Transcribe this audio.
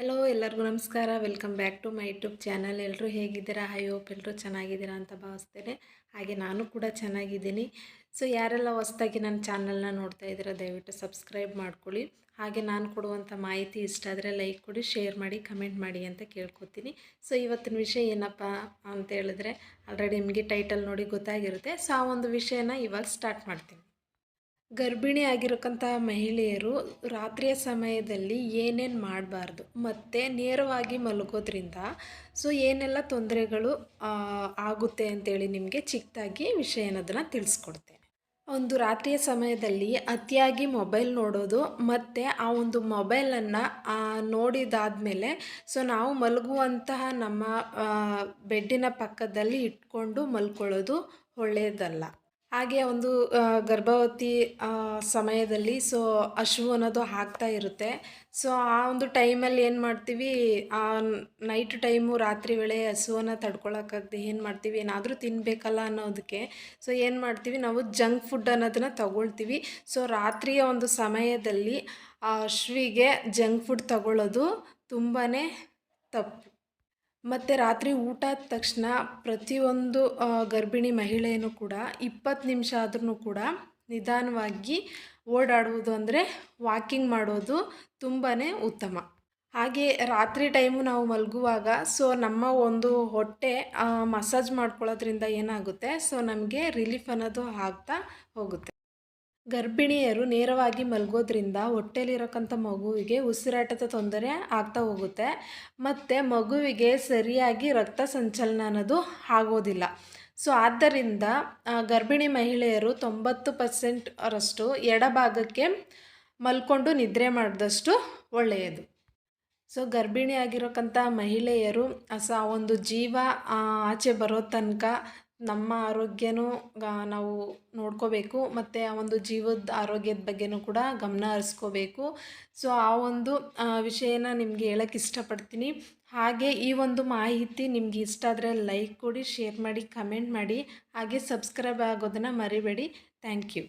Hello ಎಲ್ಲರಿಗೂ ನಮಸ್ಕಾರ. Welcome back to my YouTube channel. ಎಲ್ಲರೂ ಹೇಗಿದ್ದೀರಾ? ಐ ಹೋಪ್ ಎಲ್ಲರೂ ಚೆನ್ನಾಗಿದ್ದೀರಾ ಅಂತ ಭಾವಿಸ್ತೇನೆ. ಹಾಗೆ ನಾನು ಕೂಡ ಚೆನ್ನಾಗಿದ್ದೀನಿ. ಸೊ ಯಾರೆಲ್ಲ ಹೊಸ್ದಾಗಿ ನನ್ನ ಚಾನಲ್ನ ನೋಡ್ತಾ ಇದ್ದೀರಾ ದಯವಿಟ್ಟು ಸಬ್ಸ್ಕ್ರೈಬ್ ಮಾಡ್ಕೊಳ್ಳಿ. ಹಾಗೆ ನಾನು ಕೊಡುವಂಥ ಮಾಹಿತಿ ಇಷ್ಟ ಆದರೆ ಲೈಕ್ ಕೊಡಿ, ಶೇರ್ ಮಾಡಿ, ಕಮೆಂಟ್ ಮಾಡಿ ಅಂತ ಕೇಳ್ಕೊತೀನಿ. ಸೊ ಇವತ್ತಿನ ವಿಷಯ ಏನಪ್ಪ ಅಂತ ಹೇಳಿದ್ರೆ ಆಲ್ರೆಡಿ ನಿಮಗೆ ಟೈಟಲ್ ನೋಡಿ ಗೊತ್ತಾಗಿರುತ್ತೆ. ಸೊ ಆ ಒಂದು ವಿಷಯನ ಇವಾಗ ಸ್ಟಾರ್ಟ್ ಮಾಡ್ತೀನಿ. ಗರ್ಭಿಣಿ ಆಗಿರಕ್ಕಂಥ ಮಹಿಳೆಯರು ರಾತ್ರಿಯ ಸಮಯದಲ್ಲಿ ಏನೇನು ಮಾಡಬಾರ್ದು ಮತ್ತು ನೇರವಾಗಿ ಮಲಗೋದ್ರಿಂದ ಸೊ ಏನೆಲ್ಲ ತೊಂದರೆಗಳು ಆಗುತ್ತೆ ಅಂತೇಳಿ ನಿಮಗೆ ಚಿಕ್ಕದಾಗಿ ವಿಷಯ ಅನ್ನೋದನ್ನು ತಿಳಿಸ್ಕೊಡ್ತೇನೆ. ಒಂದು ರಾತ್ರಿಯ ಸಮಯದಲ್ಲಿ ಅತಿಯಾಗಿ ಮೊಬೈಲ್ ನೋಡೋದು ಮತ್ತು ಆ ಒಂದು ಮೊಬೈಲನ್ನು ನೋಡಿದಾದಮೇಲೆ ಸೊ ನಾವು ಮಲಗುವಂತಹ ನಮ್ಮ ಬೆಡ್ಡಿನ ಪಕ್ಕದಲ್ಲಿ ಇಟ್ಕೊಂಡು ಮಲ್ಕೊಳ್ಳೋದು ಒಳ್ಳೆಯದಲ್ಲ. ಹಾಗೆ ಒಂದು ಗರ್ಭವತಿ ಸಮಯದಲ್ಲಿ ಸೊ ಹಶು ಅನ್ನೋದು ಆಗ್ತಾ ಇರುತ್ತೆ. ಸೊ ಆ ಒಂದು ಟೈಮಲ್ಲಿ ಏನು ಮಾಡ್ತೀವಿ, ನೈಟ್ ಟೈಮು ರಾತ್ರಿ ವೇಳೆ ಹಸುವನ್ನು ತಡ್ಕೊಳಕ್ಕಾಗದೆ ಏನು ಮಾಡ್ತೀವಿ, ಏನಾದರೂ ತಿನ್ನಬೇಕಲ್ಲ ಅನ್ನೋದಕ್ಕೆ ಸೊ ಏನು ಮಾಡ್ತೀವಿ, ನಾವು ಜಂಕ್ ಫುಡ್ ಅನ್ನೋದನ್ನು ತಗೊಳ್ತೀವಿ. ಸೊ ರಾತ್ರಿಯ ಒಂದು ಸಮಯದಲ್ಲಿ ಆ ಹಸುವಿಗೆ ಜಂಕ್ ಫುಡ್ ತಗೊಳ್ಳೋದು ತುಂಬಾ ತಪ್ಪು. ಮತ್ತು ರಾತ್ರಿ ಊಟ ಆದ ತಕ್ಷಣ ಪ್ರತಿಯೊಂದು ಗರ್ಭಿಣಿ ಮಹಿಳೆಯೂ ಕೂಡ 20 ನಿಮಿಷ ಆದ್ರೂ ಕೂಡ ನಿಧಾನವಾಗಿ ಓಡಾಡುವುದು ಅಂದರೆ ವಾಕಿಂಗ್ ಮಾಡೋದು ತುಂಬಾ ಉತ್ತಮ. ಹಾಗೆ ರಾತ್ರಿ ಟೈಮು ನಾವು ಮಲಗುವಾಗ ಸೊ ನಮ್ಮ ಒಂದು ಹೊಟ್ಟೆ ಮಸಾಜ್ ಮಾಡ್ಕೊಳ್ಳೋದ್ರಿಂದ ಏನಾಗುತ್ತೆ, ಸೊ ನಮಗೆ ರಿಲೀಫ್ ಅನ್ನೋದು ಆಗ್ತಾ ಹೋಗುತ್ತೆ. ಗರ್ಭಿಣಿಯರು ನೇರವಾಗಿ ಮಲಗೋದ್ರಿಂದ ಹೊಟ್ಟೆಲಿರಕ್ಕಂಥ ಮಗುವಿಗೆ ಉಸಿರಾಟದ ತೊಂದರೆ ಆಗ್ತಾ ಹೋಗುತ್ತೆ ಮತ್ತು ಮಗುವಿಗೆ ಸರಿಯಾಗಿ ರಕ್ತ ಸಂಚಲನ ಅನ್ನೋದು ಆಗೋದಿಲ್ಲ. ಸೊ ಆದ್ದರಿಂದ ಗರ್ಭಿಣಿ ಮಹಿಳೆಯರು 90% ರಷ್ಟು ಎಡಭಾಗಕ್ಕೆ ಮಲ್ಕೊಂಡು ನಿದ್ರೆ ಮಾಡಿದಷ್ಟು ಒಳ್ಳೆಯದು. ಸೊ ಗರ್ಭಿಣಿ ಆಗಿರೋಕ್ಕಂಥ ಮಹಿಳೆಯರು ಒಂದು ಜೀವ ಆಚೆ ಬರೋ ತನಕ ನಮ್ಮ ಆರೋಗ್ಯನೂ ನಾವು ನೋಡ್ಕೋಬೇಕು ಮತ್ತು ಆ ಒಂದು ಜೀವದ ಆರೋಗ್ಯದ ಬಗ್ಗೆನೂ ಕೂಡ ಗಮನ ಹರಿಸ್ಕೋಬೇಕು. ಸೊ ಆ ಒಂದು ವಿಷಯನ ನಿಮಗೆ ಹೇಳಕ್ಕೆ ಇಷ್ಟಪಡ್ತೀನಿ. ಹಾಗೆ ಈ ಒಂದು ಮಾಹಿತಿ ನಿಮ್ಗೆ ಇಷ್ಟ ಆದರೆ ಲೈಕ್ ಕೊಡಿ, ಶೇರ್ ಮಾಡಿ, ಕಮೆಂಟ್ ಮಾಡಿ, ಹಾಗೆ ಸಬ್ಸ್ಕ್ರೈಬ್ ಆಗೋದನ್ನು ಮರಿಬೇಡಿ. Thank you.